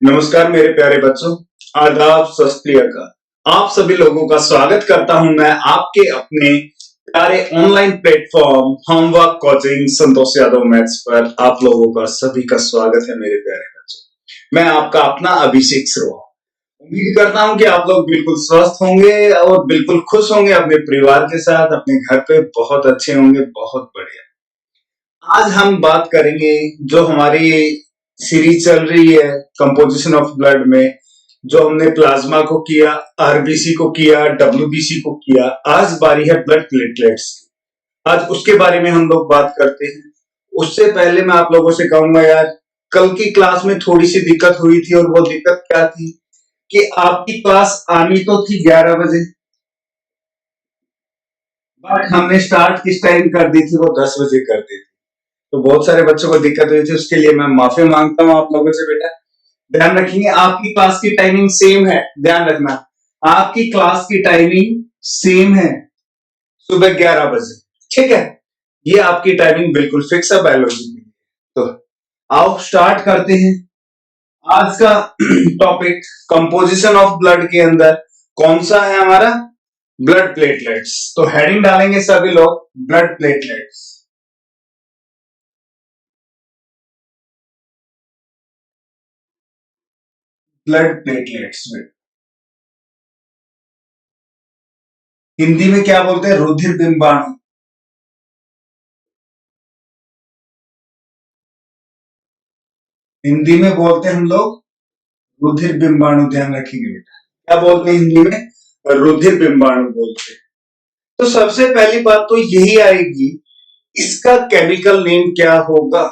नमस्कार मेरे प्यारे बच्चों, आदाब, सत श्री अकाल। आप सभी लोगों का स्वागत करता हूं मैं आपके अपने प्यारे online platform homework coaching Santosh Yadav maths पर। आप लोगों का सभी का स्वागत है मेरे प्यारे बच्चों। मैं आपका अपना अभिषेक श्रोवा। उम्मीद करता हूं कि आप लोग बिल्कुल स्वस्थ होंगे और बिल्कुल खुश होंगे अपने परिवार के साथ, अपने घर पे बहुत अच्छे होंगे, बहुत बढ़िया। आज हम बात करेंगे जो हमारी सीरीज चल रही है कंपोजिशन ऑफ ब्लड में, जो हमने प्लाज्मा को किया, आरबीसी को किया, डब्ल्यूबीसी को किया। आज बारी है ब्लड प्लेटलेट्स की। आज उसके बारे में हम लोग बात करते हैं। उससे पहले मैं आप लोगों से कहूंगा यार, कल की क्लास में थोड़ी सी दिक्कत हुई थी और वो दिक्कत क्या थी कि आपकी क्लास आनी तो थी 11 बजे, बट हमने स्टार्ट किस टाइम कर दी थी, वो 10 बजे कर दी थी। तो बहुत सारे बच्चों को दिक्कत हुई थी, उसके लिए मैं माफी मांगता हूं आप लोगों से। बेटा ध्यान रखेंगे, आपकी क्लास की टाइमिंग सेम है, ध्यान रखना आपकी क्लास की टाइमिंग सेम है, सुबह 11 बजे, ठीक है। ये आपकी टाइमिंग बिल्कुल फिक्स है बायोलॉजी की। तो आओ स्टार्ट करते हैं आज का टॉपिक। कंपोजिशन ऑफ ब्लड के अंदर कौन सा है हमारा? Blood platelets. तो हेडिंग डालेंगे सभी लोग, ब्लड प्लेटलेट्स। ब्लड प्लेटलेट्स में हिंदी में क्या बोलते हैं? रुधिर बिंबाणु। हिंदी में बोलते हैं हम लोग रुधिर बिंबाणु। ध्यान रखिएगा बेटा, क्या बोलते हैं हिंदी में? रुधिर बिंबाणु बोलते हैं। तो सबसे पहली बात तो यही आएगी, इसका केमिकल नेम क्या होगा,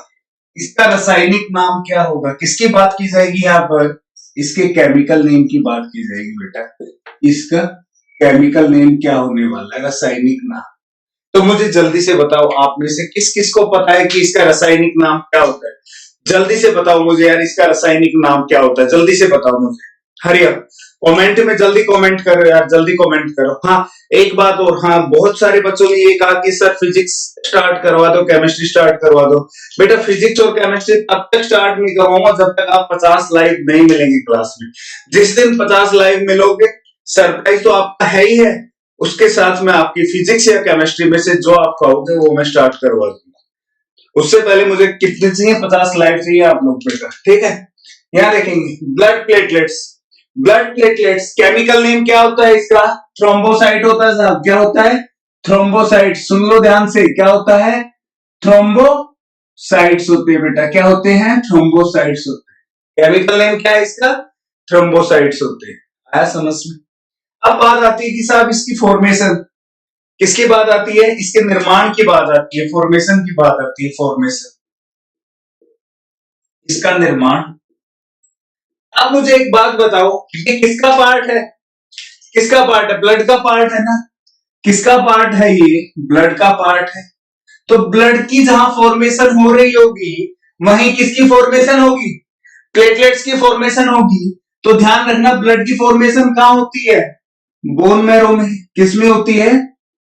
इसका रासायनिक नाम क्या होगा। किसकी बात की जाएगी यहाँ पर? इसके केमिकल नेम की बात की जाएगी बेटा। इसका केमिकल नेम क्या होने वाला है, रासायनिक नाम। तो मुझे जल्दी से बताओ, आप में से किस किस को पता है कि इसका रासायनिक नाम क्या होता है? जल्दी से बताओ मुझे यार, इसका रासायनिक नाम क्या होता है, जल्दी से बताओ मुझे। हरी अप, कमेंट में जल्दी कमेंट करो यार, जल्दी कमेंट करो। हाँ एक बात और, हाँ बहुत सारे बच्चों ने ये कहा कि सर फिजिक्स स्टार्ट करवा दो, केमिस्ट्री स्टार्ट करवा दो। बेटा फिजिक्स और केमिस्ट्री तब तक स्टार्ट नहीं करवाऊंगा जब तक आप 50 लाइव नहीं मिलेंगे क्लास में। जिस दिन 50 लाइव मिलोगे, सरप्राइज तो आपका है ही है, उसके साथ में आपकी फिजिक्स या केमिस्ट्री में से जो आप कहोगे वो मैं स्टार्ट करवा दूंगा। उससे पहले मुझे कितने चाहिए? 50 लाइव चाहिए आप लोग बेटा, ठीक है। यहाँ देखेंगे blood platelets. Blood platelets chemical name क्या होता है इसका? थ्रोम्बोसाइट होता है साहब। क्या होता है? थ्रोम्बोसाइट। सुन लो ध्यान से, क्या होता है? थ्रोम्बोसाइट्स होते हैं बेटा। क्या होते हैं? थ्रोम्बोसाइट्स होते हैं। केमिकल नेम क्या है इसका? थ्रोम्बोसाइट्स होते हैं। आया समझ में? अब बात आती है कि साहब इसकी फॉर्मेशन, किसकी बात आती है? इसके निर्माण की बात आती है, फॉर्मेशन की बात आती है, फॉर्मेशन, इसका निर्माण। अब मुझे एक बात बताओ, ये किसका पार्ट है? किसका पार्ट है? ब्लड का पार्ट है ना। किसका पार्ट है? ये ब्लड का पार्ट है। तो ब्लड की जहां फॉर्मेशन हो रही होगी, वहीं किसकी फॉर्मेशन होगी? प्लेटलेट्स की फॉर्मेशन होगी। तो ध्यान रखना, ब्लड की फॉर्मेशन कहां होती है? बोन मैरो में। किसमें होती है?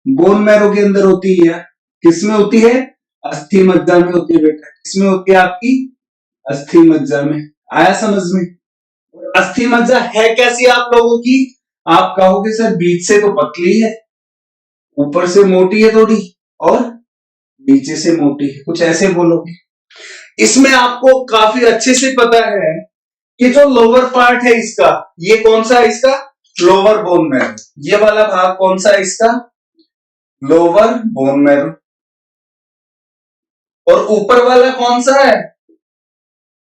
बोन मैरो के अंदर होती है। किसमें होती है? अस्थि मज्जा में होती है बेटा। किसमें होती है आपकी? अस्थि मज्जा में। आया समझ में? और अस्थि मज्जा है कैसी आप लोगों की? आप कहोगे सर बीच से तो पतली है, ऊपर से मोटी है थोड़ी, और नीचे से मोटी है, कुछ ऐसे बोलोगे। इसमें आपको काफी अच्छे से पता है कि जो लोअर पार्ट है इसका, ये कौन सा है इसका? Lower bone marrow. ये वाला भाग कौन सा है इसका? Lower bone marrow. और ऊपर वाला कौन सा है?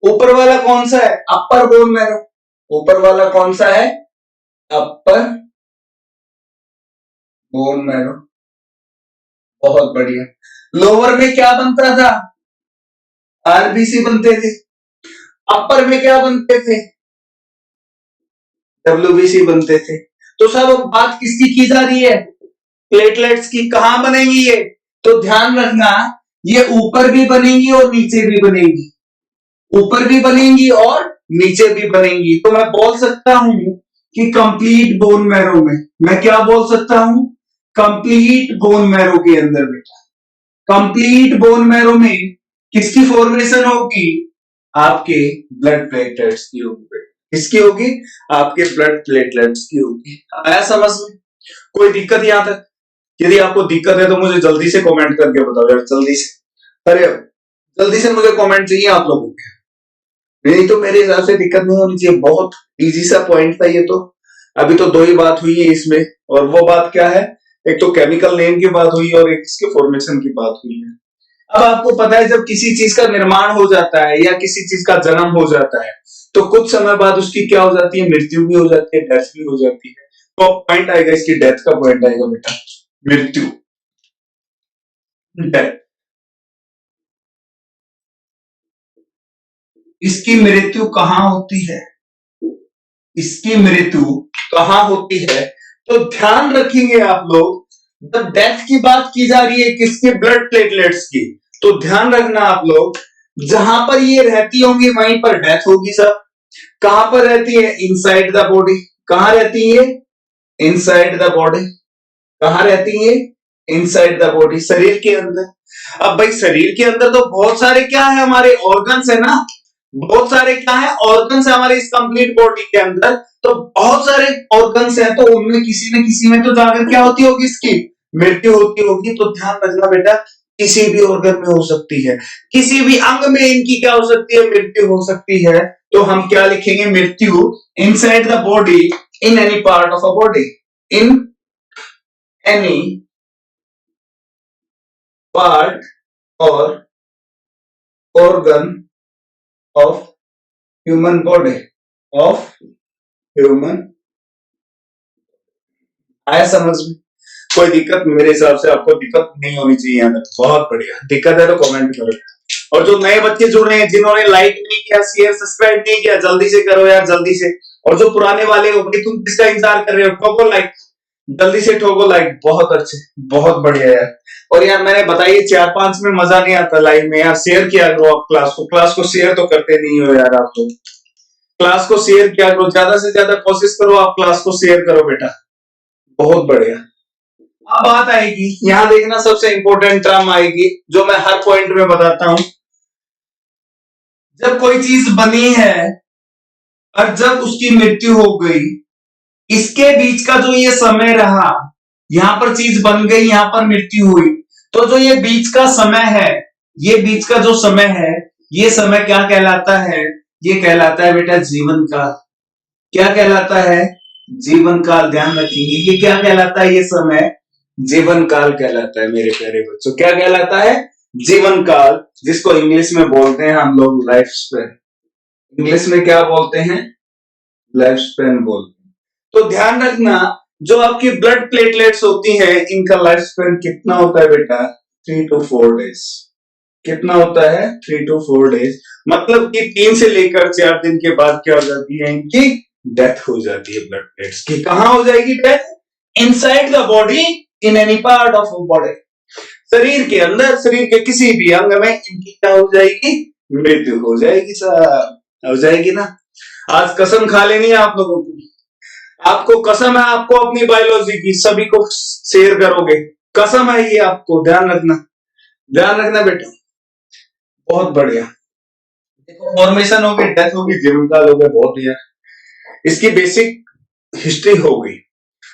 ऊपर वाला कौन सा है? अपर बोन मैरो। ऊपर वाला कौन सा है? अपर बोन मैरो। बहुत बढ़िया। लोअर में क्या बनता था? आरबीसी बनते थे। अपर में क्या बनते थे? डब्ल्यूबीसी बनते थे। तो सब बात किसकी की जा रही है? प्लेटलेट्स की। कहां बनेंगी ये? तो ध्यान रखना, ये ऊपर भी बनेंगी और नीचे भी बनेंगी। ऊपर भी बनेंगी और नीचे भी बनेंगी। तो मैं बोल सकता हूं कि कंप्लीट बोन मैरो में, मैं क्या बोल सकता हूं? कंप्लीट बोन मैरो के अंदर बेटा, कंप्लीट बोन मैरो में किसकी फॉर्मेशन होगी? आपके ब्लड प्लेटलेट्स की होगी। किसकी होगी? आपके ब्लड प्लेटलेट्स की होगी। आया समझ में? कोई दिक्कत यहां तक? यदि आपको दिक्कत है तो मुझे जल्दी से कमेंट करके बताओ यार, जल्दी से। अरे जल्दी से मुझे कमेंट चाहिए आप लोगों के। नहीं तो मेरे हिसाब से दिक्कत नहीं होनी चाहिए, बहुत इजी सा पॉइंट था ये तो। अभी तो दो ही बात हुई है इसमें, और वो बात क्या है? एक तो केमिकल नेम की बात हुई और एक इसके फॉर्मेशन की बात हुई है। अब आपको पता है जब किसी चीज का निर्माण हो जाता है या किसी चीज का जन्म हो जाता है तो कुछ समय बाद उसकी क्या हो जाती है? मृत्यु भी हो जाती है, डेथ भी हो जाती है। तो पॉइंट आएगा इसकी डेथ का, पॉइंट आएगा बेटा, मृत्यु, डेथ। इसकी मृत्यु कहाँ होती है? इसकी मृत्यु कहाँ होती है? तो ध्यान रखेंगे आप लोग, जब डेथ की बात की जा रही है किसके? ब्लड प्लेटलेट्स की, तो ध्यान रखना आप लोग, जहां पर ये रहती होंगी वहीं पर डेथ होगी सर। कहां पर रहती है? Inside the body. कहां रहती है? Inside the body. कहां रहती है? इनसाइड द बॉडी, शरीर के अंदर। अब भाई शरीर के अंदर तो बहुत सारे क्या है, हमारे ऑर्गन्स है ना, बहुत सारे क्या है, ऑर्गन्स है हमारे इस कंप्लीट बॉडी के अंदर। तो बहुत सारे ऑर्गन्स है, तो उनमें किसी न किसी में तो जाकर क्या होती होगी? इसकी मृत्यु होती होगी। तो ध्यान रखना बेटा, किसी भी ऑर्गन में हो सकती है, किसी भी अंग में इनकी क्या हो सकती है? मृत्यु हो सकती है। तो हम क्या लिखेंगे? मृत्यु inside the body, in any part of a body, in any part और organ of human body, of human। आया समझ में? कोई दिक्कत मेरे हिसाब से आपको दिक्कत नहीं होनी चाहिए यहाँ तक। बहुत बढ़िया, दिक्कत है तो कमेंट करो। और जो नए बच्चे जुड़ रहे हैं, जिन्होंने लाइक नहीं किया, शेयर सब्सक्राइब नहीं किया, जल्दी से करो यार, जल्दी से। और जो पुराने वाले हो भाई, तुम किसका इंतजार कर रहे हो? ठोको लाइक, जल्दी से ठोको लाइक। बहुत अच्छे, बहुत बढ़िया यार। और यार मैंने बताइए 4-5 में मजा नहीं आता लाइव में यार, शेयर किया करो आप क्लास को शेयर तो करते नहीं हो यार आप तो। क्लास को शेयर किया करो, ज्यादा से ज्यादा कोशिश करो आप क्लास को शेयर करो बेटा। बहुत बढ़िया। अब बात आएगी, यहां देखना सबसे इंपॉर्टेंट टर्म आएगी जो मैं हर पॉइंट में बताता हूं। जब कोई चीज बनी है और जब उसकी मृत्यु हो गई, इसके बीच का जो ये समय रहा, यहां पर चीज बन गई, यहां पर मृत्यु हुई, तो जो ये बीच का समय है, ये बीच का जो समय है, ये समय क्या कहलाता है? ये कहलाता है बेटा जीवन काल। क्या कहलाता है? जीवन काल। ध्यान रखेंगे, ये क्या कहलाता है? ये समय जीवन काल कहलाता है मेरे प्यारे बच्चों। क्या कहलाता है? जीवन काल, जिसको इंग्लिश में बोलते हैं हम लोग लाइफ स्पैन। इंग्लिश में क्या बोलते हैं? लाइफ स्पैन बोलते हैं। तो ध्यान रखना, जो आपकी ब्लड प्लेटलेट्स होती हैं, इनका लाइफ स्पैन कितना होता है बेटा? 3 to 4 डेज। कितना होता है? 3 to 4 डेज। मतलब कि 3 से लेकर 4 दिन के बाद क्या हो जाती है? इनकी डेथ हो जाती है ब्लड प्लेट्स की। कहां हो जाएगी death? Inside the body, in any part of body. शरीर के अंदर, शरीर के किसी भी अंग में इनकी क्या हो जाएगी? मृत्यु हो जाएगी सर। हो जाएगी ना? आज कसम खा लेनी है आप लोगों को। आपको कसम है, आपको अपनी बायोलॉजी की, सभी को शेयर करोगे, कसम है ये आपको। ध्यान रखना, ध्यान रखना बेटा। बहुत बढ़िया। देखो फॉर्मेशन हो गई, डेथ होगी, जीवनकाल हो गया, बहुत बढ़िया। इसकी बेसिक हिस्ट्री हो गई।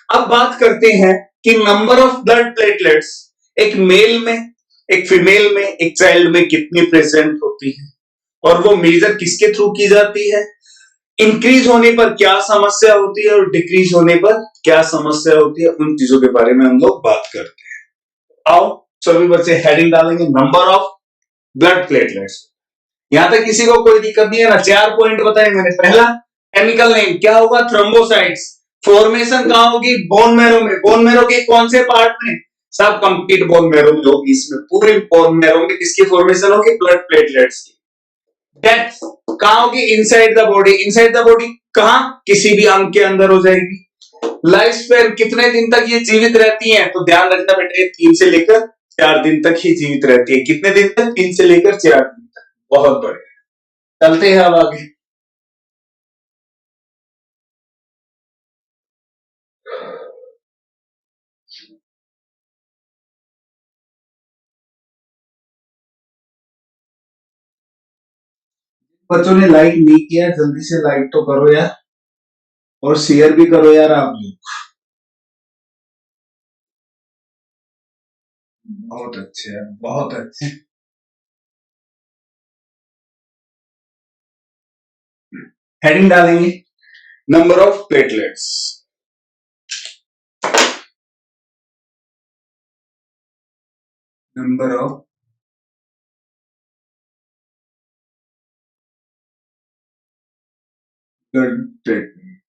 अब बात करते हैं कि नंबर ऑफ ब्लड प्लेटलेट्स एक मेल में, एक फीमेल में, एक चाइल्ड में कितनी प्रेजेंट होती है, और वो मेजर किसके थ्रू की जाती है? इंक्रीज होने पर क्या समस्या होती है और डिक्रीज होने पर क्या समस्या होती है, उन चीजों के बारे में हम लोग बात करते हैं। आओ सभी बच्चे हेडिंग डालेंगे, नंबर ऑफ ब्लड प्लेटलेट्स। यहां तक किसी को कोई दिक्कत नहीं है ना? 4 पॉइंट बताए मैंने। पहला, केमिकल नेम क्या होगा? थ्रोम्बोसाइट्स। फॉर्मेशन कहां होगी? बोन मैरो में। बोन मैरो के कौन से पार्ट में? सब कंप्लीट बोन मैरो में होगी। इसमें पूरे बोन मैरो में किसकी फॉर्मेशन होगी? ब्लड प्लेटलेट्स की। डेथ कहां होगी? Inside the body. Inside the body कहां? किसी भी अंग के अंदर हो जाएगी। लाइफ स्पैन कितने दिन तक ये जीवित रहती हैं? तो ध्यान रखना बेटे, 3 से लेकर 4 दिन तक ही जीवित रहती है। कितने दिन तक? 3 से लेकर 4 दिन तक। बहुत बढ़िया। चलते हैं अब आगे। बच्चों ने लाइक नहीं किया, जल्दी से लाइक तो करो यार, और शेयर भी करो यार आप लोग। बहुत अच्छे हैं, बहुत अच्छे। हेडिंग डालेंगे number of platelets. Number of blood platelet,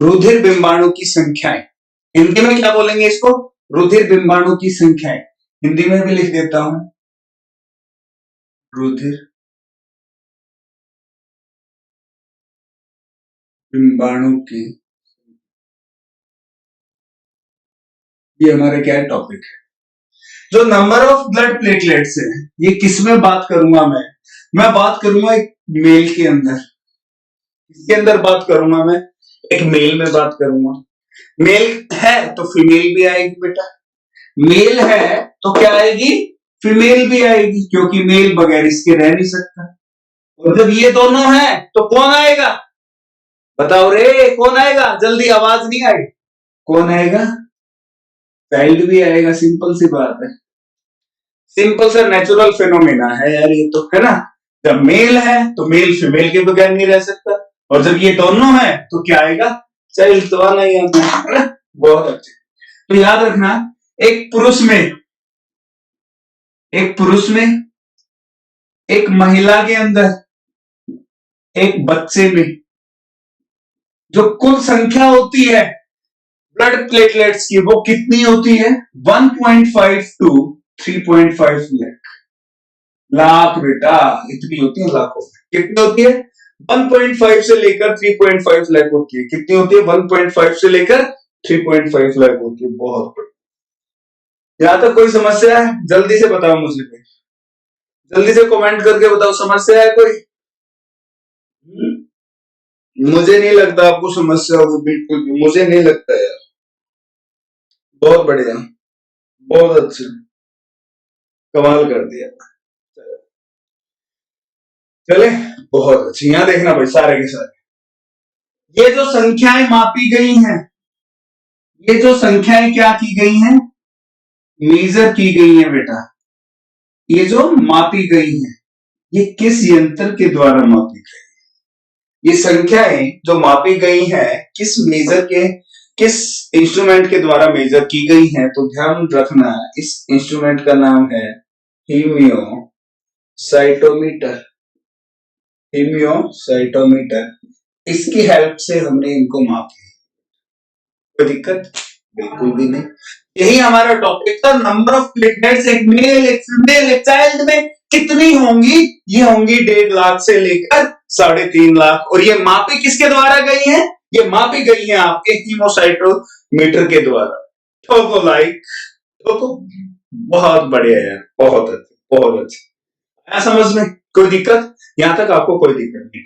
रुधिर बिंबाणु की संख्याएं। हिंदी में क्या बोलेंगे इसको? रुधिर बिंबाणु की संख्याएं। हिंदी में भी लिख देता हूं, रुधिर बिंबाणु की, ये हमारे क्या टॉपिक है। जो नंबर ऑफ ब्लड प्लेटलेट्स है, ये किसमें बात करूंगा मैं बात करूंगा एक मेल के अंदर। किसके अंदर बात करूंगा मैं? एक मेल में बात करूंगा। मेल है तो फीमेल भी आएगी बेटा, मेल है तो क्या आएगी? फीमेल भी आएगी, क्योंकि मेल बगैर इसके रह नहीं सकता। और जब ये दोनों है तो कौन आएगा? बताओ रे, कौन आएगा? जल्दी, आवाज नहीं आई। कौन आएगा? चाइल्ड भी आएगा, सिंपल सी बात है। सिंपल सा नेचुरल फिनोमेना है यार ये तो, है ना। जब मेल है तो मेल फीमेल के बगैर नहीं रह सकता, और जब ये दोनों है तो क्या आएगा? चाइल्ड तो आना ही आना है। बहुत अच्छे। तो याद रखना, एक पुरुष में, एक पुरुष में, एक महिला के अंदर, एक बच्चे में जो कुल संख्या होती है ब्लड प्लेटलेट्स की, वो कितनी होती है? 1.5 टू 3.5 लाख। लाख बेटा, इतनी होती है लाखों में। कितनी होती है? 1.5 से लेकर 3.5 लाख होती है। कितनी होती है? 1.5 से लेकर 3.5 लाख होती है। बहुत बड़ी। यहां तक कोई समस्या है? जल्दी से बताओ मुझे, जल्दी से कमेंट करके बताओ, समस्या है कोई? मुझे नहीं लगता आपको समस्या होगी, बिल्कुल भी मुझे नहीं लगता यार। बहुत बढ़िया, बहुत अच्छा, कमाल कर दिया। चले, बहुत अच्छी। यहां देखना भाई, सारे के सारे ये जो संख्याएं मापी गई हैं, ये जो संख्याएं क्या की गई हैं? मेजर की गई हैं बेटा। ये जो मापी गई हैं, ये किस यंत्र के द्वारा मापी गई? ये संख्याएं जो मापी गई हैं, किस मेजर के, किस इंस्ट्रूमेंट के द्वारा मेजर की गई हैं? तो ध्यान रखना, इस इंस्ट्रूमेंट का नाम है हीमियोसाइटोमीटर। हीमियोसाइटोमीटर, इसकी हेल्प से हमने इनको माप लिया। कोई दिक्कत? बिल्कुल भी नहीं। यही हमारा टॉपिक था, नंबर ऑफ प्लेटलेट्स, एक मेल, एक फीमेल, एक चाइल्ड में कितनी होंगी? ये होंगी 1.5 लाख से लेकर 3.5 लाख। और ये मापी किसके द्वारा गई है? ये मापी गई है आपके हीमोसाइटोमीटर के द्वारा। ठोको लाइक, ठोको। बहुत बढ़िया यार, बहुत अच्छा, बहुत अच्छा। आया समझ में? कोई दिक्कत? यहां तक आपको कोई दिक्कत नहीं।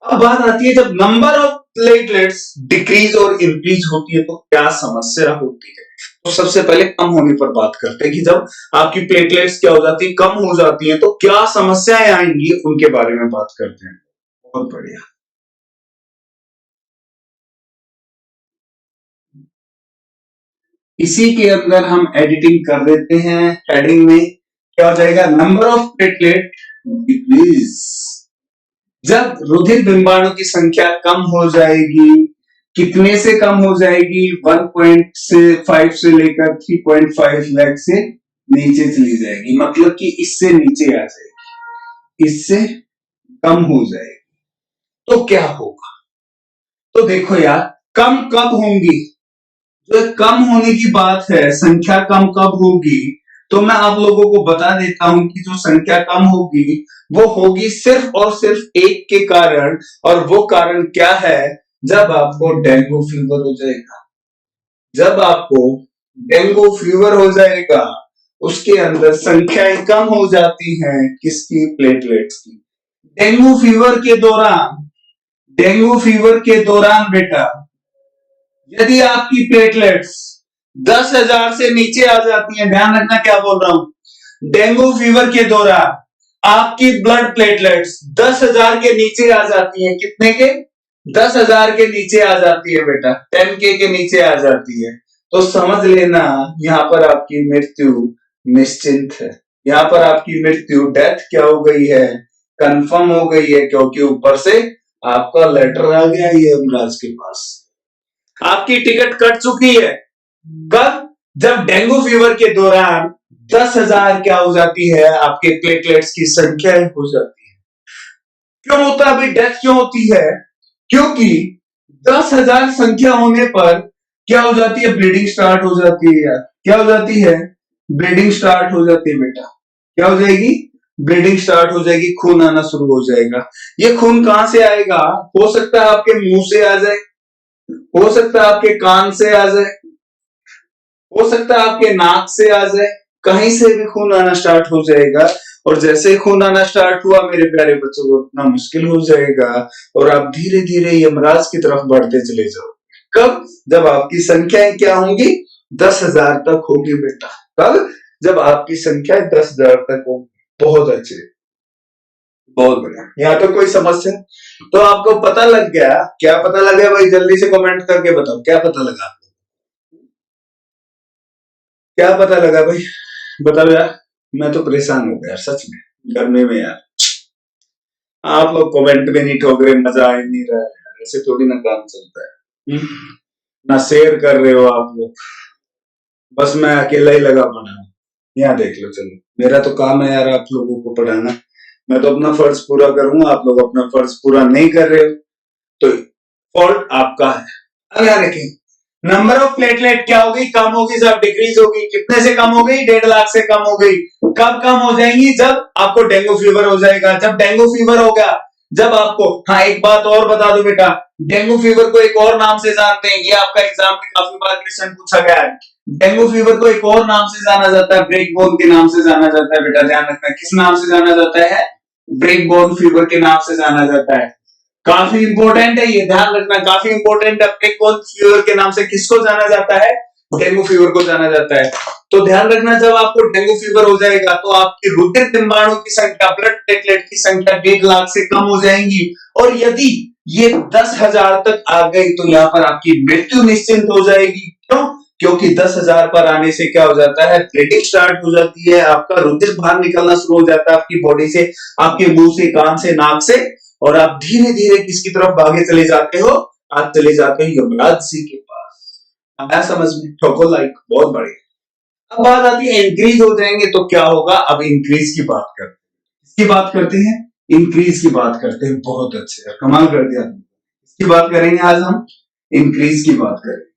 अब बात आती है, जब नंबर ऑफ प्लेटलेट्स डिक्रीज और इंक्रीज होती है तो क्या समस्या होती है? तो सबसे पहले कम होने पर बात करते हैं कि जब आपकी प्लेटलेट्स क्या हो जाती है? कम हो जाती है, तो क्या समस्याएं आएंगी, उनके बारे में बात करते हैं। बहुत बढ़िया। इसी के अंदर हम एडिटिंग कर देते हैं। हेडिंग में क्या हो जाएगा? Number of platelet decrease. जब रुधिर बिंबाणु की संख्या कम हो जाएगी, कितने से कम हो जाएगी? 1.5 से लेकर 3.5 लाख से नीचे चली जाएगी, मतलब कि इससे नीचे आ जाएगी, इससे कम हो जाएगी। तो क्या होगा? तो देखो यार, कम कब होंगी? जो कम होने की बात है, संख्या कम कब होगी? तो मैं आप लोगों को बता देता हूं कि जो संख्या कम होगी वो होगी सिर्फ और सिर्फ एक के कारण, और वो कारण क्या है? जब आपको डेंगू फीवर हो जाएगा। जब आपको डेंगू फीवर हो जाएगा, उसके अंदर संख्याएं कम हो जाती हैं, किसकी? प्लेटलेट्स की। डेंगू फीवर के दौरान, डेंगू फीवर के दौरान बेटा, यदि आपकी प्लेटलेट्स 10,000 से नीचे आ जाती हैं, ध्यान रखना क्या बोल रहा हूं, डेंगू फीवर के दौरान आपकी ब्लड प्लेटलेट्स 10,000 के नीचे आ जाती है। कितने के? 10,000 के नीचे आ जाती है बेटा, 10K के नीचे आ जाती है। तो समझ लेना यहाँ पर आपकी मृत्यु निश्चिंत है। यहाँ पर आपकी मृत्यु डेथ क्या हो गई है? कंफर्म हो गई है, क्योंकि ऊपर से आपका लेटर आ गया ये यमराज के पास। आपकी टिकट कट चुकी है। कब? जब डेंगू फीवर के दौरान 10,000 क्या हो जाती है? आपके प्लेटलेट्स की संख्या हो जाती है। क्यों होता है भाई? डेथ क्यों होती है? क्योंकि 10,000 संख्या होने पर क्या हो जाती है? ब्लीडिंग स्टार्ट हो जाती है यार। क्या हो जाती है? ब्लीडिंग स्टार्ट हो जाती है बेटा। क्या हो जाएगी? ब्लीडिंग स्टार्ट हो जाएगी, खून आना शुरू हो जाएगा। ये खून कहां से आएगा? हो सकता है आपके मुंह से आ जाए, हो सकता है आपके कान से आ जाए, हो सकता है आपके नाक से आ जाए, कहीं से भी खून आना स्टार्ट हो जाएगा। और जैसे ही खून आना स्टार्ट हुआ मेरे प्यारे बच्चों को, उतना मुश्किल हो जाएगा और आप धीरे धीरे यमराज की तरफ बढ़ते चले जाओ। कब? जब आपकी संख्याएं क्या होंगी? 10,000 तक होगी बेटा। कब? जब आपकी संख्या 10,000 तक होगी। बहुत अच्छे, बहुत बढ़िया। यहाँ तो कोई समस्या? तो आपको पता लग गया? क्या पता लग गया भाई? जल्दी से कमेंट करके बताओ, क्या पता लगा? क्या पता लगा भाई? बताओ यार। मैं तो परेशान हो गया सच में, गर्मी में यार। आप लोग कमेंट में नहीं ठोक रहे, मजा आ ही नहीं रहा है। ऐसे थोड़ी ना काम चलता है। ना शेयर कर रहे हो आप लोग, बस मैं अकेला ही लगा पड़ा हूँ। यहाँ देख लो, चलो मेरा तो काम है यार आप लोगों को पढ़ाना। मैं तो अपना फर्ज पूरा करूंगा, आप लोग अपना फर्ज पूरा नहीं कर रहे हो तो फॉल्ट आपका है। अब यहाँ देखें, नंबर ऑफ प्लेटलेट क्या हो गई? कम होगी जब डिक्रीज होगी। कितने से कम हो गई? 1.5 लाख से कम हो गई। कब कम हो जाएंगी? जब आपको डेंगू फीवर हो जाएगा। जब डेंगू फीवर होगा, जब आपको, हाँ एक बात और बता दो बेटा, डेंगू फीवर को एक और नाम से जानते हैं। ये आपका एग्जाम में काफी बार क्वेश्चन पूछा गया है। डेंगू फीवर को एक और नाम से जाना जाता है, ब्रेक बोन के नाम से जाना जाता है बेटा। ध्यान रखना, किस नाम से जाना जाता है? ब्रेक बोन फीवर के नाम से जाना जाता है। काफी इंपॉर्टेंट है ये, ध्यान रखना, काफी इंपॉर्टेंट है। ब्रेक बोन फीवर के नाम से किसको जाना जाता है? डेंगू फीवर को जाना जाता है। तो ध्यान रखना, जब आपको डेंगू फीवर हो जाएगा तो आपकी रुधिर डिंबाणु की संख्या, ब्लड प्लेटलेट की संख्या 1.5 लाख से कम हो जाएंगी। और यदि ये 10,000 तक आ गई तो यहाँ पर आपकी मृत्यु निश्चिंत हो जाएगी। क्यों? क्योंकि 10,000 पर आने से क्या हो जाता है? ब्लीडिंग स्टार्ट हो जाती है, आपका रुधिर बाहर निकलना शुरू हो जाता है आपकी बॉडी से, आपके मुंह से, कान से, नाक से, और आप धीरे धीरे किसकी तरफ भागे चले जाते हो? आप चले जाते हो यमराज जी के पास। आया समझ में? ठोको लाइक, बहुत बढ़िया। अब बात आती है इंक्रीज हो जाएंगे तो क्या होगा? अब इंक्रीज की बात करते हैं। इसकी बात करते हैं, इंक्रीज की बात करते हैं। बहुत अच्छे यार, कमाल कर दिया। इसकी बात करेंगे आज हम, इंक्रीज की बात करेंगे।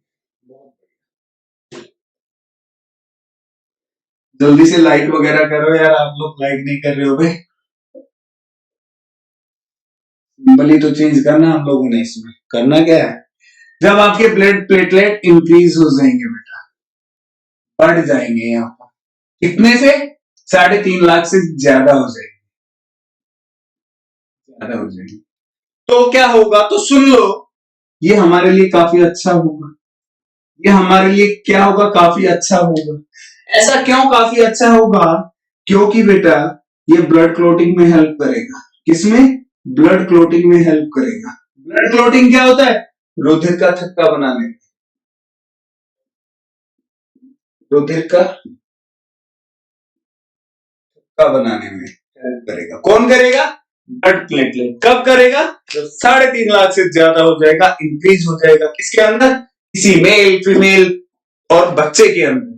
जल्दी से लाइक वगैरह करो यार, आप लोग लाइक नहीं कर रहे हो भाई। सिंबल ही तो चेंज करना हम लोगों ने, इसमें करना क्या है? जब आपके ब्लड प्लेटलेट इंक्रीज हो जाएंगे बेटा, बढ़ जाएंगे यहाँ पर, कितने से? 3.5 लाख से ज्यादा हो जाएंगे, ज्यादा हो जाएंगे। तो क्या होगा? तो सुन लो, ये हमारे लिए काफी अच्छा होगा। ये हमारे लिए क्या होगा? काफी अच्छा होगा। ऐसा क्यों काफी अच्छा होगा? क्योंकि बेटा ये ब्लड क्लोटिंग में हेल्प करेगा। किसमें? ब्लड क्लोटिंग में हेल्प करेगा। ब्लड क्लोटिंग क्या होता है? रुधिर का थक्का बनाने में, रुधिर का थक्का बनाने में हेल्प करेगा। कौन करेगा? Blood platelet. कब करेगा? जब 3.5 लाख से ज्यादा हो जाएगा, इंक्रीज हो जाएगा। किसके अंदर? किसी मेल, फीमेल और बच्चे के अंदर,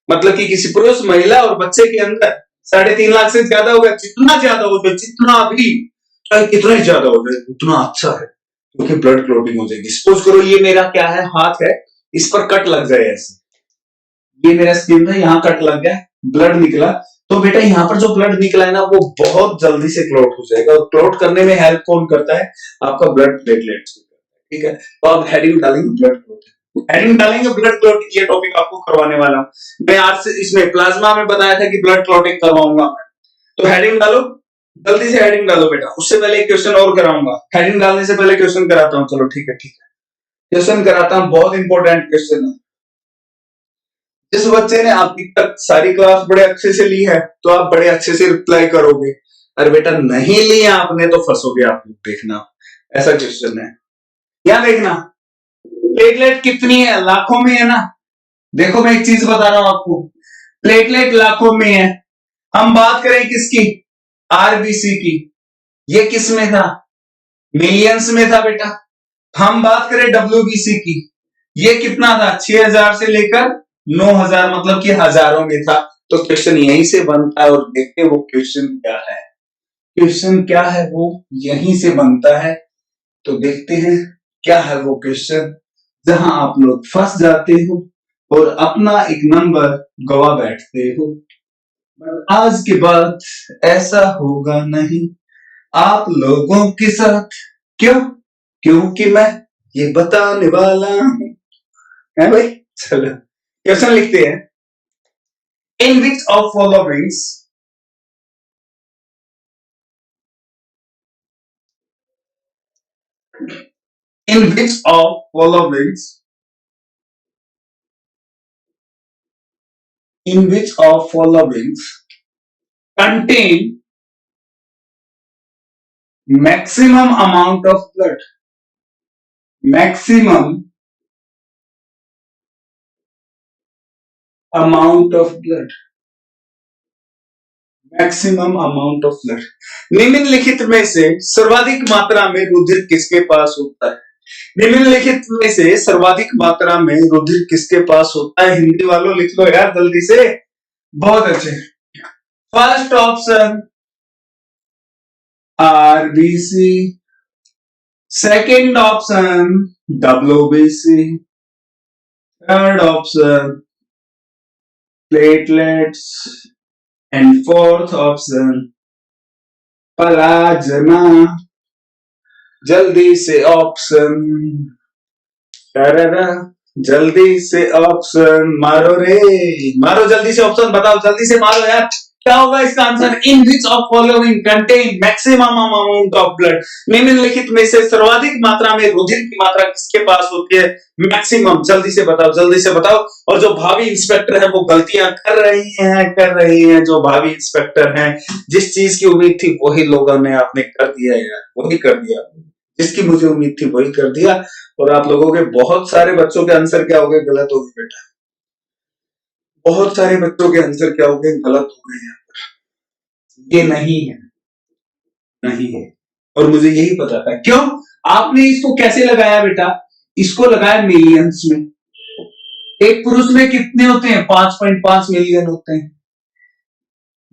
मतलब कि किसी पुरुष, महिला और बच्चे के अंदर 3.5 लाख से ज्यादा हो गया। जितना ज्यादा हो जाए, जितना भी, चाहे कितना ही ज्यादा हो जाए, उतना अच्छा है, क्योंकि ब्लड क्लोटिंग हो जाएगी। सपोज करो ये मेरा क्या है? हाथ है, इस पर कट लग जाए ऐसे, ये मेरा स्किन था, यहाँ कट लग गया, ब्लड निकला, तो बेटा यहाँ पर जो ब्लड निकला है ना, वो बहुत जल्दी से क्लोट हो जाएगा। और क्लोट करने में हेल्प कौन करता है? आपका ब्लड प्लेटलेट्स। ठीक है, तो आप हेडिंग डालेंगे ब्लड क्लोट, हेडिंग डालेंगे ब्लड क्लोटिंग। ये टॉपिक आपको करवाने वाला हूँ मैं आज से। इसमें प्लाज्मा में बताया था कि ब्लड क्लोटिंग करवाऊंगा मैं, तो हेडिंग डालो, जल्दी से हेडिंग डालो बेटा। उससे पहले एक क्वेश्चन और कराऊंगा, हेडिंग डालने से पहले क्वेश्चन कराता हूँ। चलो ठीक है, ठीक है, क्वेश्चन कराता हूँ, बहुत इंपॉर्टेंट क्वेश्चन है। जिस बच्चे ने आपकी तक सारी क्लास बड़े अच्छे से ली है, तो आप बड़े अच्छे से रिप्लाई करोगे। अरे बेटा नहीं लिया आपने तो फंसोगे आप लोग, देखना ऐसा क्वेश्चन है। यहां देखना प्लेटलेट कितनी है, लाखों में है ना। देखो मैं एक चीज बता रहा हूं आपको, प्लेटलेट लाखों में है। हम बात करें किसकी, आरबीसी की, ये किस में था, मिलियंस में था बेटा। हम बात करें डब्ल्यूबीसी की, ये कितना था, 6000 से लेकर 9000, मतलब कि हजारों में था। तो क्वेश्चन यहीं से बनता है, और देखते वो क्वेश्चन क्या है, क्वेश्चन क्या है वो यहीं से बनता है। तो देखते हैं क्या है वो क्वेश्चन, जहां आप लोग फंस जाते हो और अपना एक नंबर गवा बैठते हो। बट आज के बाद ऐसा होगा नहीं आप लोगों के साथ। क्यों, क्योंकि मैं ये बताने वाला हूं, है भाई। चलो क्वेश्चन लिखते हैं, in which of followings, in which of followings, in which of followings contain maximum amount of blood, maximum amount of blood, maximum amount of blood. निम्नलिखित में से सर्वाधिक मात्रा में रुधिर किसके पास होता है, निम्नलिखित में से सर्वाधिक मात्रा में रुधिर किसके पास होता है। हिंदी वालों लिख लो यार जल्दी से, बहुत अच्छे। First option RBC, second option WBC, third option platelets, and fourth option plasma. जल्दी से ऑप्शन, जल्दी से ऑप्शन मारो रे, मारो जल्दी से ऑप्शन बताओ, जल्दी से मारो यार। क्या होगा इसका answer, in which of following contain maximum amount of blood, निम्नलिखित में से सर्वाधिक मात्रा में रुधिर की मात्रा किसके पास होती है, मैक्सिमम। जल्दी से बताओ, जल्दी से बताओ। और जो भावी इंस्पेक्टर है वो गलतियां कर रही हैं जो भावी इंस्पेक्टर हैं। जिस चीज की उम्मीद थी वही लोगों ने आपने कर दिया यार, वही कर दिया, जिसकी मुझे उम्मीद थी वही कर दिया। और आप लोगों के बहुत सारे बच्चों के आंसर क्या हो गए, गलत हो गए बेटा, बहुत सारे बच्चों के आंसर क्या हो गए, गलत हो गए। ये नहीं है, नहीं है, और मुझे यही पता था। क्यों, आपने इसको कैसे लगाया बेटा, इसको लगाया मिलियंस में। एक पुरुष में कितने होते हैं, 5.5 मिलियन होते हैं।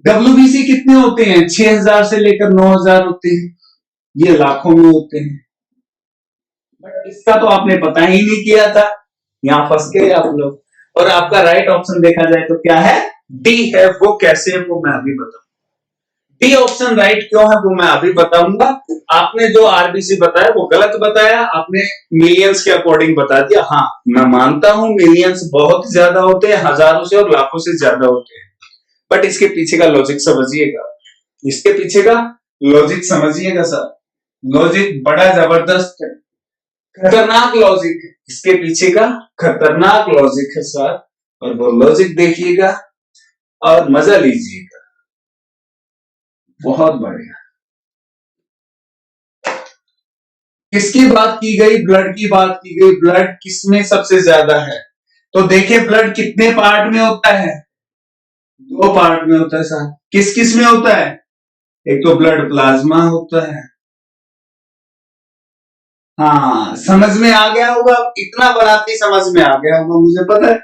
डब्ल्यूबीसी कितने होते हैं, 6000 से लेकर 9000 होते हैं, ये लाखों में होते हैं। बट इसका तो आपने पता ही नहीं किया था, यहां फंस गए आप लोग। और आपका राइट ऑप्शन देखा जाए तो क्या है, डी है। वो कैसे है वो मैं अभी बताऊंगा, डी ऑप्शन राइट क्यों है वो मैं अभी बताऊंगा। आपने जो आरबीसी बताया वो गलत बताया, आपने मिलियंस के अकॉर्डिंग बता दिया। हाँ मैं मानता हूं मिलियंस बहुत ज्यादा होते हैं, हजारों से और लाखों से ज्यादा होते हैं। बट इसके पीछे का लॉजिक समझिएगा, इसके पीछे का लॉजिक समझिएगा सर, लॉजिक बड़ा जबरदस्त है, खतरनाक लॉजिक है, इसके पीछे का खतरनाक लॉजिक है सर। और वो लॉजिक देखिएगा और मजा लीजिएगा, बहुत बढ़िया। किसकी बात की गई, ब्लड की बात की गई। ब्लड किसमें सबसे ज्यादा है, तो देखिए ब्लड कितने पार्ट में होता है, 2 पार्ट में होता है सर। किस किस में होता है, एक तो ब्लड प्लाज्मा होता है। हाँ समझ में आ गया होगा, इतना बनाती समझ में आ गया होगा, मुझे पता है,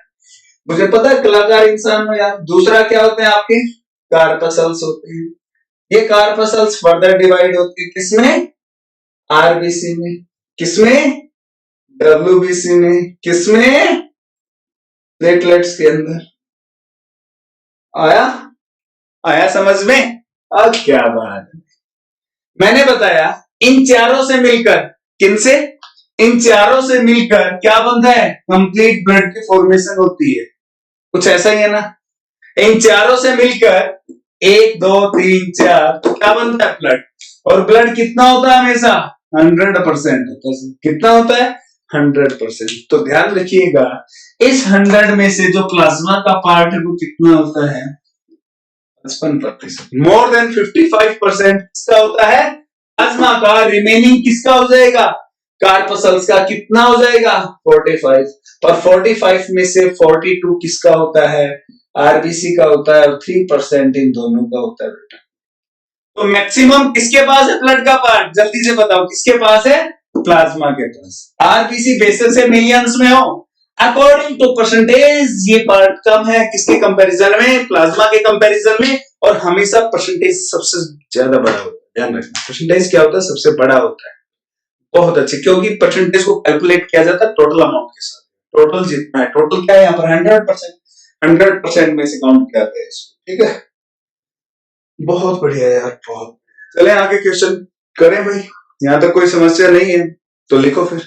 मुझे पता है कलाकार इंसान हो यार। दूसरा क्या होते हैं आपके, कार्पसल्स होते हैं। ये कार्पसल्स फर्दर डिवाइड होती है किसमें, आरबीसी में, किसमें, डब्ल्यूबीसी में, किसमें, प्लेटलेट्स के अंदर। आया, आया समझ में। अब क्या बात है, मैंने बताया इन चारों से मिलकर, किनसे, इन चारों से मिलकर क्या बनता है, कंप्लीट ब्लड की फॉर्मेशन होती है। कुछ ऐसा ही है ना, इन चारों से मिलकर 1 2 3 4 तो क्या बनता है, ब्लड। और ब्लड कितना होता है हमेशा, 100% होता है। कितना होता है, 100%। तो ध्यान रखिएगा इस 100 में से जो प्लाज्मा का पार्ट है वो कितना होता है, 55%। मोर देन 55% किसका होता है? प्लाज्मा का। रिमेनिंग किसका हो जाएगा? कार्पसल्स का। कितना हो जाएगा? 45। और 45 में से 42 किसका होता है? आरबीसी का होता है, और 3% इन दोनों का होता है बेटा। तो मैक्सिमम किसके पास है ब्लड का पार्ट? जल्दी से बताओ, किसके पास है? प्लाज्मा के पास। आरबीसी बेसिस से मिलियंस में हो, अकॉर्डिंग टू परसेंटेज ये पार्ट कम है किसके कंपैरिजन में? प्लाज्मा के कंपैरिजन में। और हमेशा परसेंटेज सबसे ज्यादा बड़ा होता है, ध्यान रखना। परसेंटेज क्या होता है? सबसे बड़ा होता है। बहुत अच्छे, क्योंकि परसेंटेज को कैलकुलेट किया जाता है टोटल अमाउंट के साथ। टोटल जितना है, टोटल क्या है यहाँ पर? 100%। 100% में से काउंट किया गया है इसको, ठीक है। बहुत बढ़िया यार, बहुत। चले आगे क्वेश्चन करें भाई। यहाँ तक कोई समस्या नहीं है तो लिखो फिर।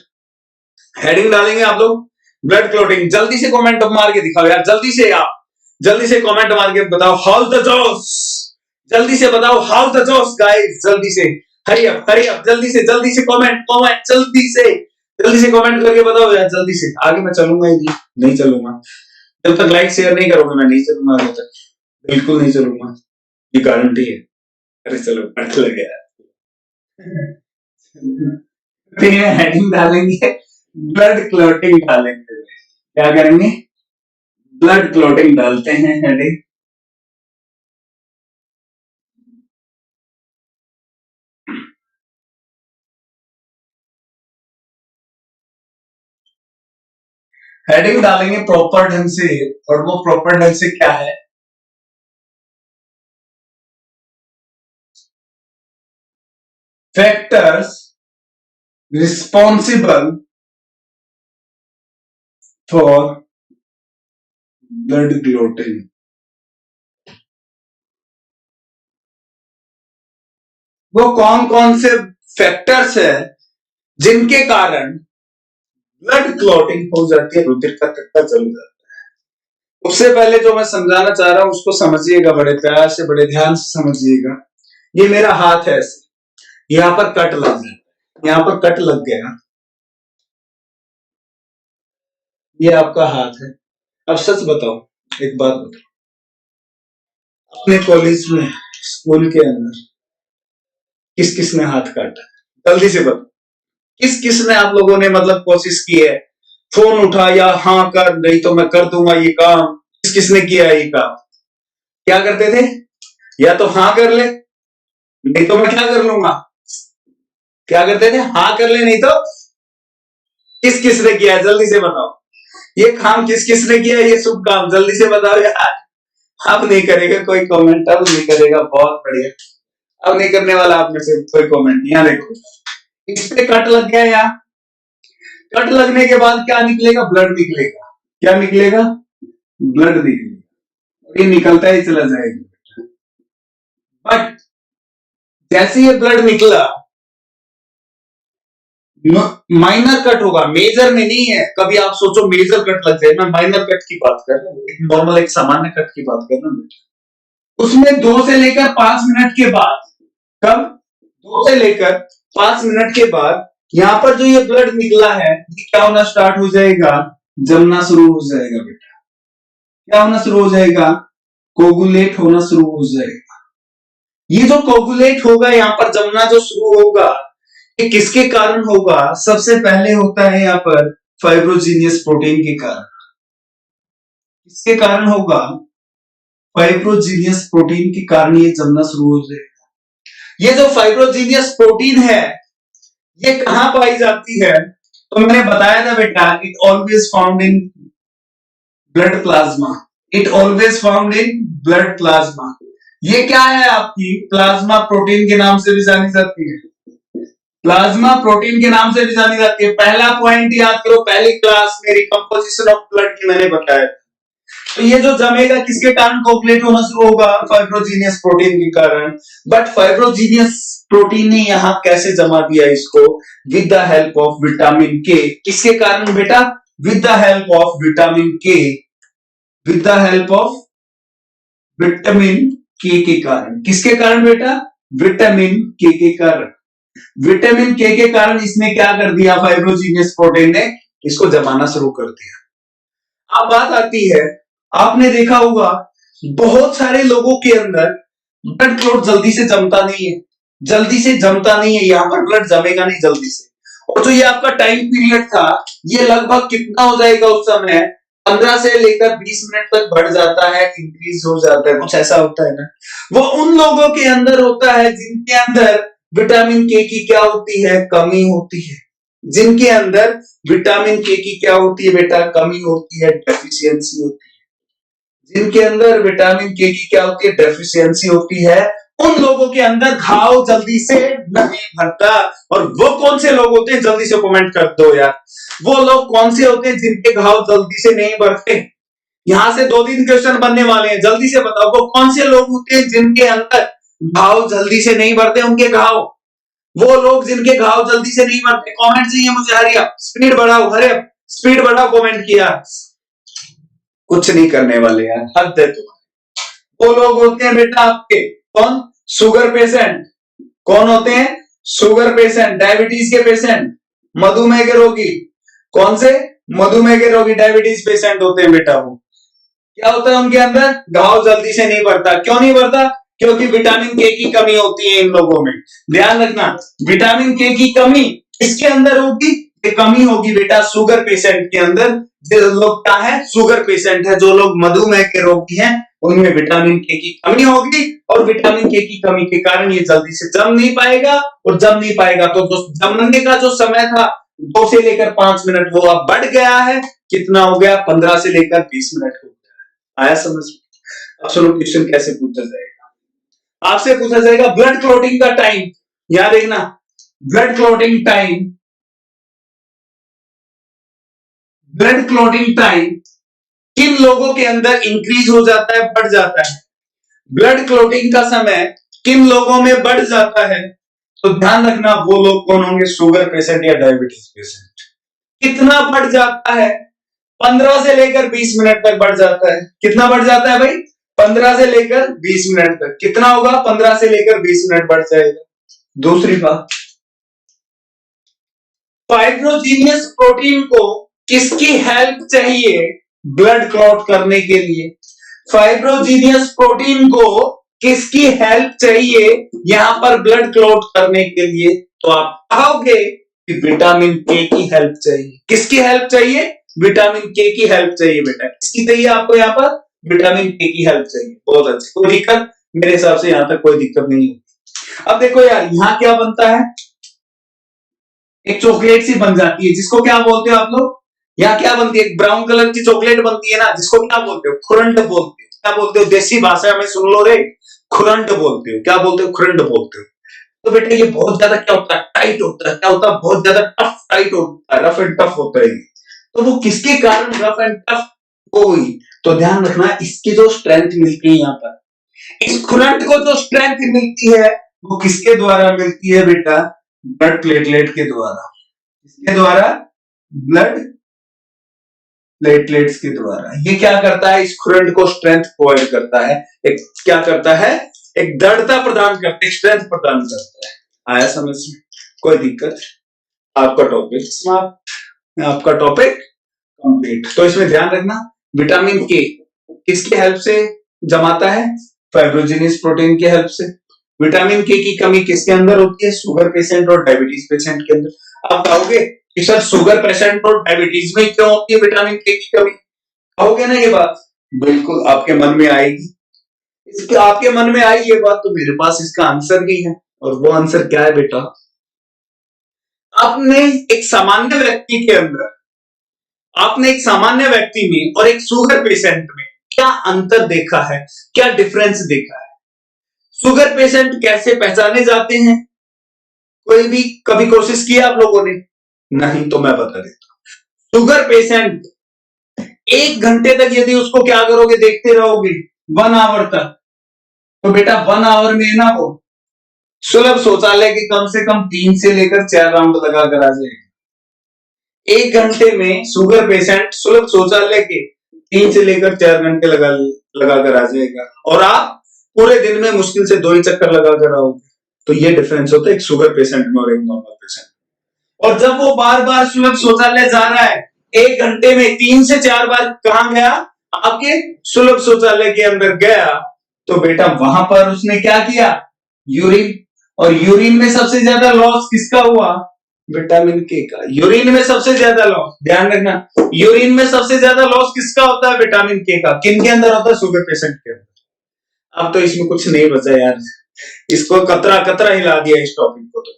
हेडिंग डालेंगे आप लोग, ब्लड क्लॉटिंग। जल्दी से कमेंट मार के दिखाओ यार, जल्दी से। आप जल्दी से कमेंट मार के बताओ हाउ द जोस। जल्दी से बताओ हाउ द जोस गाइस, जल्दी से। हरी अप, जल्दी से कमेंट जल्दी से कमेंट करके बताओ यार, जल्दी से। आगे मैं चलूंगा ही नहीं चलूंगा जब तक लाइक शेयर नहीं करोगे, मैं नहीं चलूंगा आगे तक, बिल्कुल नहीं चलूंगा, ये गारंटी है। अरे चलो पढ़ लगे यार। हेडिंग डालेंगे, ब्लड क्लॉटिंग डालेंगे। क्या करेंगे? ब्लड क्लॉटिंग डालते हैं हेडिंग। हेडिंग डालेंगे प्रॉपर ढंग से, और वो प्रॉपर ढंग से क्या है? Factors responsible for blood clotting. वो कौन कौन से फैक्टर्स है जिनके कारण ब्लड क्लॉटिंग हो जाती है, रुधिर का थक्का चल जाता है। उससे पहले जो मैं समझाना चाह रहा हूं उसको समझिएगा, बड़े प्यार से, बड़े ध्यान से समझिएगा। ये मेरा हाथ है, ऐसे यहां पर कट लग गया, यहां पर कट लग गया, ये आपका हाथ है। अब सच बताओ, एक बात बताओ, अपने कॉलेज में, स्कूल के अंदर किस किस ने हाथ काटा? जल्दी से बताओ, किस किस ने आप लोगों ने मतलब कोशिश की है? फोन उठा या हाँ कर, नहीं तो मैं कर दूंगा ये काम। किस किसने किया ये काम? क्या करते थे? या तो हाँ कर ले, नहीं तो मैं क्या कर लूंगा। क्या करते थे? हाँ कर ले, नहीं तो। किस किसने किया है? जल्दी से बताओ, ये काम किस किसने किया, ये शुभ काम? जल्दी से बताओ यार। अब नहीं करेगा कोई कमेंट, अब नहीं करेगा, बहुत बढ़िया। अब नहीं करने वाला आप में से कोई कमेंट। यहाँ देखो, इस पे कट लग गया, यहाँ कट लगने के बाद क्या निकलेगा? ब्लड निकलेगा। क्या निकलेगा? ब्लड निकलेगा, और ये निकलता ही चला जाएगा। बट जैसे ये ब्लड निकला, माइनर कट होगा, मेजर में नहीं है। कभी आप सोचो मेजर कट लग जाए, मैं माइनर कट की बात कर रहा हूँ, एक नॉर्मल, एक सामान्य कट की बात कर रहा हूँ। उसमें 2 से लेकर 5 मिनट के बाद, कब? 2 से लेकर 5 मिनट के बाद यहाँ पर जो ये ब्लड निकला है, ये क्या होना स्टार्ट हो जाएगा? जमना शुरू हो जाएगा बेटा। क्या होना शुरू हो जाएगा? कोगुलेट होना शुरू हो जाएगा। ये जो कोगुलेट होगा, यहाँ पर जमना जो शुरू होगा, ये किसके कारण होगा? सबसे पहले होता है यहाँ पर फाइब्रोजीनियस प्रोटीन के कारण। किसके कारण होगा? फाइब्रोजीनियस प्रोटीन के कारण ये जमना शुरू हो जाएगा। ये जो फाइब्रोजीनियस प्रोटीन है, ये कहां पाई जाती है? तो मैंने बताया था बेटा, it always found in blood plasma. It always found in blood plasma. ये क्या है? आपकी प्लाज्मा प्रोटीन के नाम से भी जानी जाती है। प्लाज्मा प्रोटीन के नाम से भी जानी जाती है। पहला पॉइंट याद करो, पहली क्लास मेरी कंपोजिशन ऑफ ब्लड की मैंने बताया। तो ये जो जमेगा किसके कारण कोगुलेट होना शुरू होगा? फाइब्रोजीनियस प्रोटीन के कारण। बट फाइब्रोजीनियस प्रोटीन ने यहां कैसे जमा दिया इसको? With the help of vitamin K. किसके कारण बेटा? With the help of vitamin K. With the help of vitamin के कारण। किसके कारण बेटा? विटामिन के कारण। विटामिन के कारण इसने क्या कर दिया? फाइब्रोजीनियस प्रोटीन ने इसको जमाना शुरू कर दिया। अब बात आती है, आपने देखा होगा बहुत सारे लोगों के अंदर ब्लड क्लॉट जल्दी से जमता नहीं है, जल्दी से जमता नहीं है, यहाँ पर ब्लड जमेगा नहीं जल्दी से। और जो ये आपका टाइम पीरियड था, ये लगभग कितना हो जाएगा उस समय, 15 से लेकर 20 मिनट तक बढ़ जाता है, इंक्रीज हो जाता है, कुछ ऐसा होता है ना। वो उन लोगों के अंदर होता है जिनके अंदर विटामिन के की क्या होती है, कमी होती है। जिनके अंदर विटामिन के की क्या होती है बेटा, कमी होती है, डेफिशिएंसी होती है। जिनके अंदर विटामिन के की क्या होती है, डेफिशिएंसी होती है, उन लोगों के अंदर घाव जल्दी से नहीं भरता। और वो कौन से लोग होते हैं, जल्दी से कमेंट कर दो यार, वो लोग कौन से होते हैं जिनके घाव जल्दी से नहीं भरते। यहां से 2-3 क्वेश्चन बनने वाले हैं, जल्दी से बताओ वो कौन से लोग होते हैं जिनके अंदर घाव जल्दी से नहीं भरते। उनके घाव, वो लोग जिनके घाव जल्दी से नहीं भरते, कमेंट चाहिए मुझे, हरी अप, स्पीड बढ़ाओ, हरे अप, स्पीड बढ़ाओ, कमेंट किया। कुछ नहीं करने वाले यार, हद है तुम्हारी। वो लोग होते हैं बेटा आपके, कौन, शुगर पेशेंट। कौन होते हैं, शुगर पेशेंट, डायबिटीज के पेशेंट, मधुमेह के रोगी। कौन से, मधुमेह के रोगी, डायबिटीज पेशेंट होते हैं बेटा। वो क्या होता है उनके अंदर, घाव जल्दी से नहीं भरता। क्यों नहीं भरता, क्योंकि विटामिन के की कमी होती है इन लोगों में। ध्यान रखना, विटामिन के की कमी किसके अंदर होगी, ये कमी होगी बेटा शुगर पेशेंट के अंदर। जो लोग क्या है, शुगर पेशेंट है, जो लोग मधुमेह के रोगी हैं, उनमें विटामिन के की कमी होगी। और विटामिन के की कमी के कारण ये जल्दी से जम नहीं पाएगा, और जम नहीं पाएगा तो जो जमने का जो समय था 2 से लेकर 5 मिनट, वो अब बढ़ गया है। कितना हो गया, 15 से लेकर 20 मिनट हो गया। आया समझ में। अब सुनो क्वेश्चन कैसे पूछा जाएगा, आपसे पूछा जाएगा ब्लड क्लॉटिंग का टाइम। याद देखना, blood clotting time, blood clotting time किन लोगों के अंदर इंक्रीज हो जाता है, बढ़ जाता है। ब्लड क्लॉटिंग का समय किन लोगों में बढ़ जाता है, तो ध्यान रखना वो लोग कौन होंगे, शुगर पेशेंट या डायबिटीज पेशेंट। कितना बढ़ जाता है, 15 से लेकर 20 मिनट तक बढ़ जाता है। कितना बढ़ जाता है भाई, 15 से लेकर 20 मिनट तक। कितना होगा, 15 से लेकर 20 मिनट बढ़ जाएगा। दूसरी बात, फाइब्रोजीनियस प्रोटीन को किसकी हेल्प चाहिए ब्लड क्लॉट करने के लिए। फाइब्रोजीनियस प्रोटीन को किसकी हेल्प चाहिए यहां पर ब्लड क्लॉट करने के लिए, तो आप कहोगे कि विटामिन के की हेल्प चाहिए। किसकी हेल्प चाहिए, विटामिन के की हेल्प चाहिए बेटा। किसकी चाहिए आपको, यहाँ पर विटामिन के की हेल्प चाहिए। बहुत अच्छी, कोई दिक्कत, मेरे हिसाब से यहां तक कोई दिक्कत नहीं है। अब देखो यार, यहाँ क्या बनता है, एक चॉकलेट सी बन जाती है, जिसको क्या बोलते हो आप लोग, यहाँ क्या बनती है, एक ब्राउन कलर की चॉकलेट बनती है ना, जिसको क्या बोलते हो, खुरंड बोलते हो। क्या बोलते हो, देसी भाषा में सुन लो रे, खुरंड बोलते हो। क्या बोलते हो, खुरंड बोलते हो। तो बेटा ये बहुत ज्यादा क्या होता है, टाइट होता है। क्या होता है, बहुत ज्यादा टफ टाइट होता है, रफ एंड टफ होता है। तो वो किसके कारण रफ एंड टफ हुई, तो ध्यान रखना इसकी जो स्ट्रेंथ मिलती है यहाँ पर, इस खुरंड को जो स्ट्रेंथ मिलती है वो किसके द्वारा मिलती है बेटा, ब्लड प्लेटलेट के द्वारा। किसके द्वारा, ब्लड प्लेटलेट्स के द्वारा। ये क्या करता है, इस खुरंड को स्ट्रेंथ प्रोवाइड करता है, एक क्या करता है, एक दृढ़ता प्रदान करता है, स्ट्रेंथ प्रदान करता है। आया समझ में, कोई दिक्कत, आपका टॉपिक समाप्त, आपका टॉपिक कंप्लीट। तो इसमें ध्यान रखना, विटामिन के किसकी हेल्प से जमाता है, फाइब्रोजिनियस प्रोटीन की हेल्प से। विटामिन के की कमी किसके अंदर होती है, शुगर पेशेंट और डायबिटीज पेशेंट के अंदर। आप कहोगे कि सर शुगर पेशेंट और डायबिटीज में क्यों होती है विटामिन के की कमी, कहोगे ना ये बात, बिल्कुल आपके मन में आएगी। इसके आपके मन में आई ये बात, तो मेरे पास इसका आंसर भी है। और वो आंसर क्या है बेटा, आपने एक सामान्य व्यक्ति के अंदर, आपने एक सामान्य व्यक्ति में और एक शुगर पेशेंट में क्या अंतर देखा है, क्या डिफरेंस देखा है। शुगर पेशेंट कैसे पहचाने जाते हैं, कोई भी कभी कोशिश की आप लोगों ने, नहीं, तो मैं बता देता हूं। शुगर पेशेंट 1 घंटे तक यदि उसको क्या करोगे, देखते रहोगे 1 आवर तक, तो बेटा 1 आवर में ना वो सुलभ शौचालय के कम से कम 3 से लेकर 4 राउंड लगाकर आ जाएगा। 1 घंटे में शुगर पेशेंट सुलभ शौचालय के 3 से लेकर 4 घंटे लगाकर आ जाएगा, और आप पूरे दिन में मुश्किल से 2 ही चक्कर लगाकर आओगे। तो ये डिफरेंस होता है एक शुगर पेशेंट में और एक नॉर्मल पेशेंट। और जब वो बार बार सुलभ शौचालय जा रहा है, 1 घंटे में 3 से 4 बार कहां गया, आपके सुलभ शौचालय के अंदर गया तो बेटा वहां पर उसने क्या किया, यूरिन, और यूरिन में सबसे ज्यादा लॉस किसका हुआ, विटामिन के का। यूरिन में सबसे ज्यादा लॉस, ध्यान रखना, यूरिन में सबसे ज्यादा लॉस किसका होता है, विटामिन के का। किन के अंदर होता है, शुगर पेशेंट के अंदर। अब तो इसमें कुछ नहीं बचा यार, इसको कतरा कतरा हिला दिया इस टॉपिक को तो।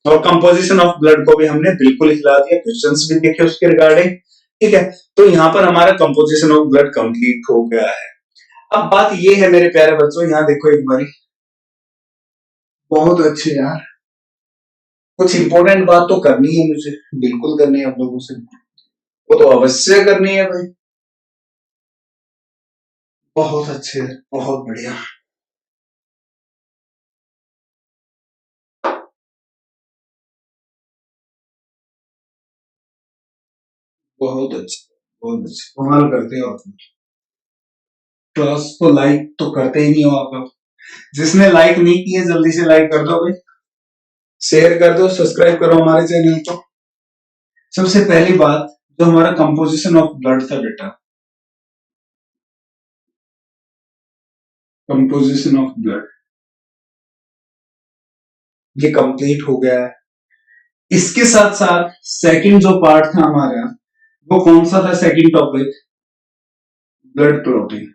और कंपोजिशन ऑफ ब्लड को भी हमने बिल्कुल हिला दिया, क्वेश्चंस भी देखे उसके रिगार्डिंग, ठीक है। तो यहाँ पर हमारा कंपोजिशन ऑफ ब्लड कंप्लीट हो गया है। अब बात ये है मेरे प्यारे बच्चों, यहाँ देखो एक बारी, बहुत अच्छे यार, कुछ इंपॉर्टेंट बात तो करनी है मुझे, बिल्कुल करनी है आप लोगों से, वो तो अवश्य करनी है भाई। बहुत अच्छे, बहुत बढ़िया, बहुत अच्छे, बहुत अच्छे, कमाल करते हो आप। क्लास को लाइक तो करते ही नहीं हो आप। जिसने लाइक नहीं किया जल्दी से लाइक कर दो भाई, शेयर कर दो, सब्सक्राइब करो हमारे चैनल को। सबसे पहली बात, जो हमारा कंपोजिशन ऑफ ब्लड था बेटा, कंपोजिशन ऑफ ब्लड ये कंप्लीट हो गया है। इसके साथ साथ सेकंड जो पार्ट था हमारा, वो कौन सा था, सेकंड टॉपिक, ब्लड क्लॉटिंग,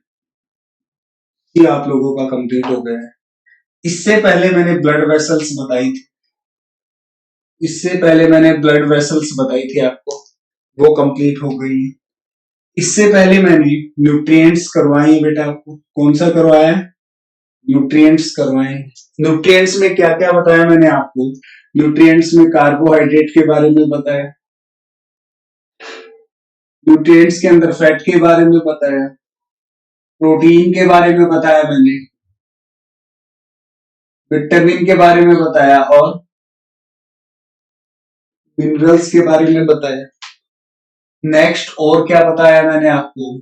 ये आप लोगों का कंप्लीट हो गया है। इससे पहले मैंने ब्लड वेसल्स बताई थी, इससे पहले मैंने ब्लड वेसल्स बताई थी आपको, वो कंप्लीट हो गई है। इससे पहले मैंने न्यूट्रिएंट्स करवाई बेटा आपको, कौन सा करवाया, न्यूट्रिएंट्स करवाए। न्यूट्रिएंट्स में क्या क्या बताया मैंने आपको, न्यूट्रिएंट्स में कार्बोहाइड्रेट के बारे में बताया, न्यूट्रिएंट्स के अंदर फैट के बारे में बताया, प्रोटीन के बारे में बताया मैंने, विटामिन के बारे में बताया, और मिनरल्स के बारे में बताया। नेक्स्ट और क्या बताया मैंने आपको,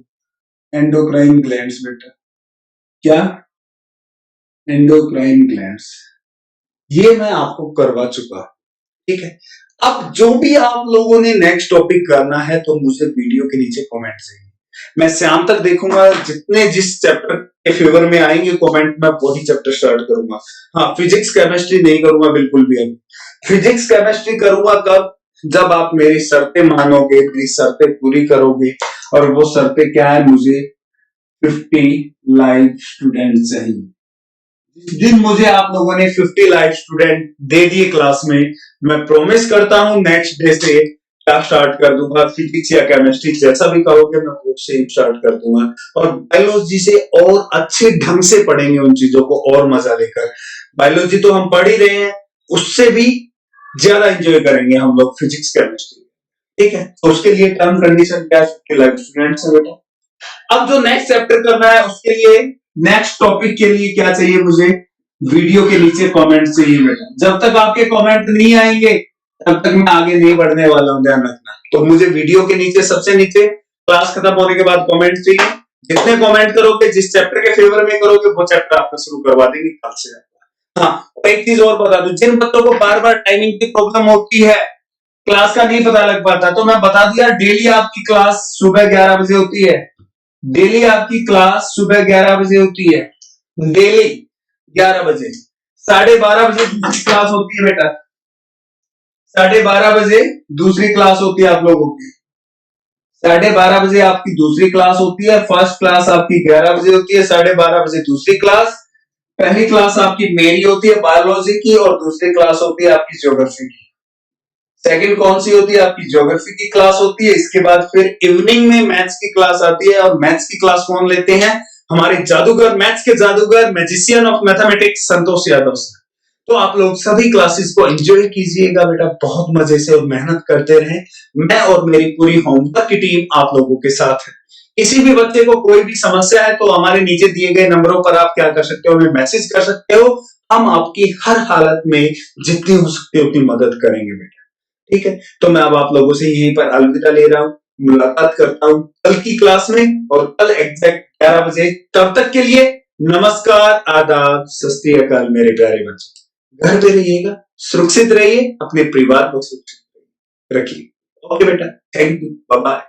एंडोक्राइन ग्लैंड्स बेटा, क्या, एंडोक्राइन ग्लैंड्स, ये मैं आपको करवा चुका, ठीक है। अब जो भी आप लोगों ने नेक्स्ट टॉपिक करना है तो मुझे वीडियो के नीचे कमेंट चाहिए, मैं शाम तक देखूंगा, जितने जिस चैप्टर के फेवर में आएंगे कमेंट में वही चैप्टर स्टार्ट करूंगा। हाँ, फिजिक्स केमिस्ट्री नहीं करूंगा बिल्कुल भी। अब फिजिक्स केमिस्ट्री करूंगा कब, जब आप मेरी शर्तें मानोगे, मेरी शर्तें पूरी करोगे, और वो शर्तें क्या है, मुझे 50 लाइव स्टूडेंट चाहिए। जिस दिन मुझे आप लोगों ने 50 लाइव स्टूडेंट दे दिए क्लास में, मैं प्रॉमिस करता हूं नेक्स्ट डे से क्या स्टार्ट कर दूंगा, फिजिक्स या केमिस्ट्री जैसा भी कहोगे मैं वो से स्टार्ट कर दूंगा, और बायोलॉजी से और अच्छे ढंग से पढ़ेंगे उन चीजों को, और मजा लेकर। बायोलॉजी तो हम पढ़ ही रहे हैं, उससे भी ज्यादा एंजॉय करेंगे हम लोग फिजिक्स केमिस्ट्री, ठीक है। तो उसके लिए टर्म कंडीशन क्या, 50 लाइव स्टूडेंट्स है बेटा। अब जो नेक्स्ट चैप्टर करना है उसके लिए, नेक्स्ट टॉपिक के लिए क्या चाहिए मुझे, वीडियो के नीचे कमेंट चाहिए बेटा। जब तक आपके कमेंट नहीं आएंगे तब तक मैं आगे नहीं बढ़ने वाला हूं, ध्यान रखना। तो मुझे वीडियो के नीचे, सबसे नीचे, क्लास खत्म होने के बाद कमेंट चाहिए। जितने कमेंट करोगे, जिस चैप्टर के फेवर में करोगे, वो चैप्टर आपका शुरू करवा देंगे कल से। हाँ, एक चीज और बता दूं, जिन बच्चों को बार बार टाइमिंग की प्रॉब्लम होती है, क्लास का नहीं पता लग पाता, तो मैं बता दिया, डेली आपकी क्लास सुबह 11 बजे होती है। डेली आपकी क्लास सुबह 11 बजे होती है, डेली 11 बजे। 12:30 बजे दूसरी क्लास होती है बेटा, 12:30 बजे दूसरी क्लास होती है आप लोगों की, 12:30 बजे आपकी दूसरी क्लास होती है। फर्स्ट क्लास आपकी 11 बजे होती है, 12:30 बजे दूसरी क्लास। पहली क्लास आपकी मेरी होती है बायोलॉजी की, और दूसरी क्लास होती है आपकी ज्योग्राफी की। सेकंड कौन सी होती है, आपकी ज्योग्राफी की क्लास होती है। इसके बाद फिर इवनिंग में मैथ्स की क्लास आती है, और मैथ्स की क्लास कौन लेते हैं, हमारे जादूगर, मैथ्स के जादूगर, magician of mathematics Santosh Yadav sir. तो आप लोग सभी क्लासेस को एंजॉय कीजिएगा बेटा, बहुत मजे से, और मेहनत करते रहें। मैं और मेरी पूरी होमवर्क की टीम आप लोगों के साथ है। किसी भी बच्चे को कोई भी समस्या है तो हमारे नीचे दिए गए नंबरों पर आप क्या कर सकते हो, हमें मैसेज कर सकते हो। हम आपकी हर हालत में जितनी हो सकती है उतनी मदद करेंगे बेटा, ठीक है। तो मैं अब आप लोगों से यहीं पर अलविदा ले रहा हूं, मुलाकात करता हूं कल की क्लास में, और कल एग्जैक्ट 11 बजे। तब तक के लिए नमस्कार, आदाब, सत श्री अकाल मेरे प्यारे बच्चों। घर पे रहिएगा, सुरक्षित रहिए, अपने परिवार को सुरक्षित रखिए। ओके बेटा, थैंक यू, बाय बाय।